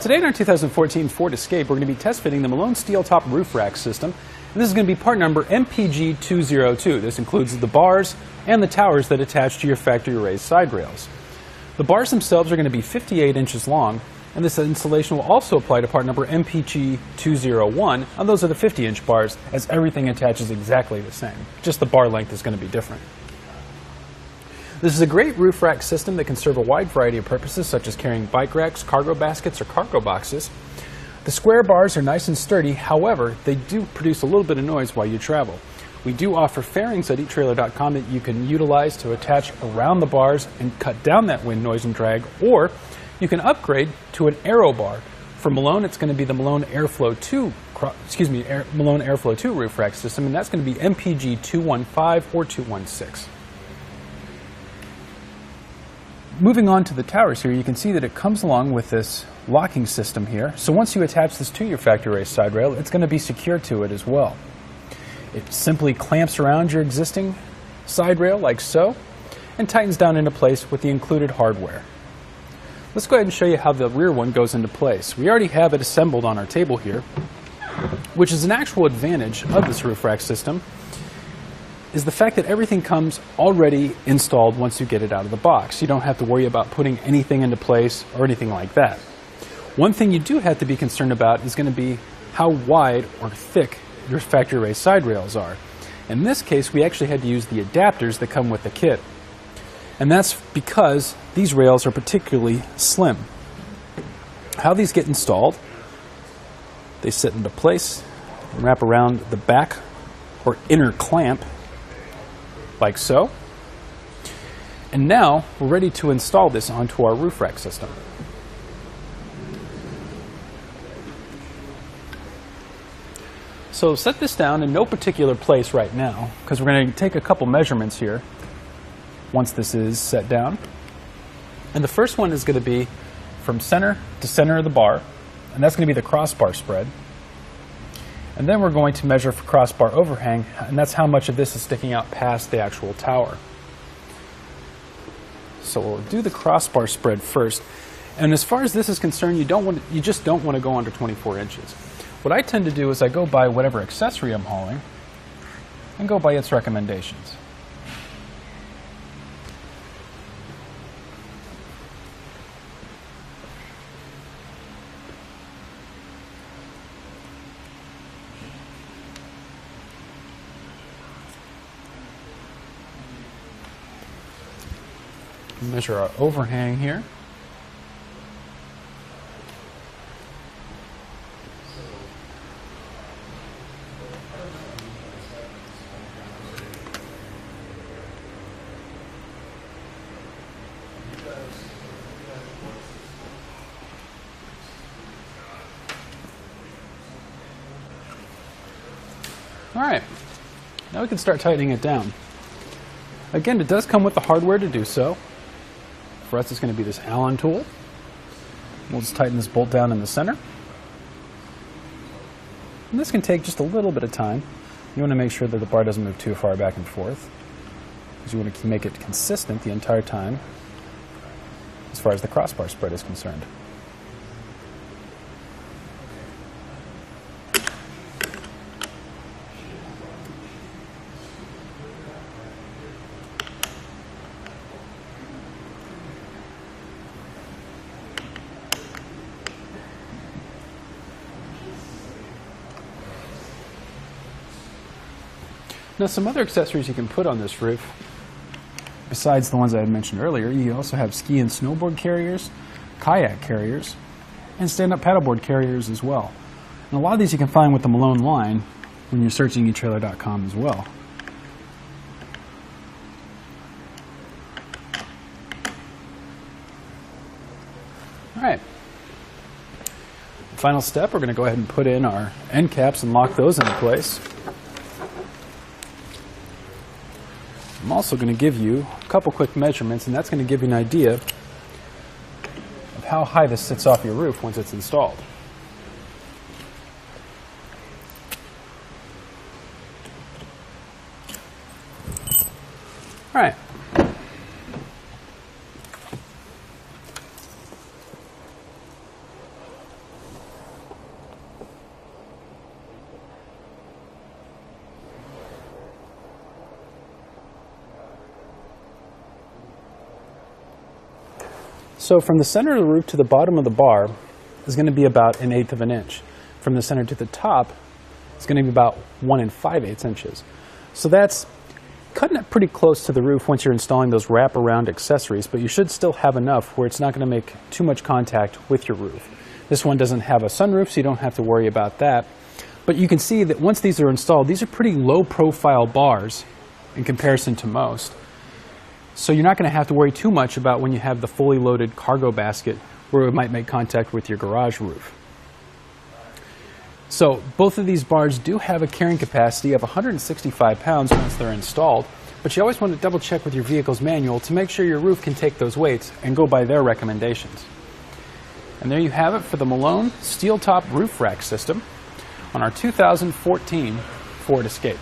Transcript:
Today in our 2014 Ford Escape, we're going to be test fitting the Malone SteelTop Roof Rack system. And this is going to be part number MPG202. This includes the bars and the towers that attach to your factory raised side rails. The bars themselves are going to be 58 inches long, and this installation will also apply to part number MPG201, and those are the 50-inch bars, as everything attaches exactly the same. Just the bar length is going to be different. This is a great roof rack system that can serve a wide variety of purposes, such as carrying bike racks, cargo baskets, or cargo boxes. The square bars are nice and sturdy, however, they do produce a little bit of noise while you travel. We do offer fairings at etrailer.Com that you can utilize to attach around the bars and cut down that wind, noise, and drag, or you can upgrade to an aero bar. For Malone, it's going to be the Malone Airflow 2, Malone Airflow 2 roof rack system, and that's going to be MPG 215 or 216. Moving on to the towers here, you can see that it comes along with this locking system here. So once you attach this to your factory raised side rail, it's going to be secured to it as well. It simply clamps around your existing side rail like so, and tightens down into place with the included hardware. Let's go ahead and show you how the rear one goes into place. We already have it assembled on our table here, which is an actual advantage of this roof rack system, is the fact that everything comes already installed once you get it out of the box. You don't have to worry about putting anything into place or anything like that. One thing you do have to be concerned about is going to be how wide or thick your factory raised side rails are. In this case, we actually had to use the adapters that come with the kit. And that's because these rails are particularly slim. How these get installed, they sit into place and wrap around the back or inner clamp like so. And now we're ready to install this onto our roof rack system. So set this down in no particular place right now, because we're going to take a couple measurements here once this is set down. And the first one is going to be from center to center of the bar, and that's going to be the crossbar spread. And then we're going to measure for crossbar overhang, and that's how much of this is sticking out past the actual tower. So we'll do the crossbar spread first. And as far as this is concerned, you just don't want to go under 24 inches. What I tend to do is I go by whatever accessory I'm hauling and go by its recommendations. Measure our overhang here. All right, now we can start tightening it down. Again, it does come with the hardware to do so. For us, it's going to be this Allen tool. We'll just tighten this bolt down in the center. And this can take just a little bit of time. You want to make sure that the bar doesn't move too far back and forth, because you want to make it consistent the entire time as far as the crossbar spread is concerned. Now, some other accessories you can put on this roof, besides the ones I had mentioned earlier, you also have ski and snowboard carriers, kayak carriers, and stand-up paddleboard carriers as well. And a lot of these you can find with the Malone line when you're searching etrailer.com as well. All right. Final step, we're going to go ahead and put in our end caps and lock those into place. I'm also going to give you a couple quick measurements, and that's going to give you an idea of how high this sits off your roof once it's installed. All right. So from the center of the roof to the bottom of the bar is going to be about 1/8 of an inch. From the center to the top, it's going to be about 1 5/8 inches. So that's cutting it pretty close to the roof once you're installing those wraparound accessories, but you should still have enough where it's not going to make too much contact with your roof. This one doesn't have a sunroof, so you don't have to worry about that. But you can see that once these are installed, these are pretty low-profile bars in comparison to most. So you're not going to have to worry too much about when you have the fully loaded cargo basket where it might make contact with your garage roof. So both of these bars do have a carrying capacity of 165 pounds once they're installed, but you always want to double check with your vehicle's manual to make sure your roof can take those weights and go by their recommendations. And there you have it for the Malone SteelTop Roof Rack system on our 2014 Ford Escape.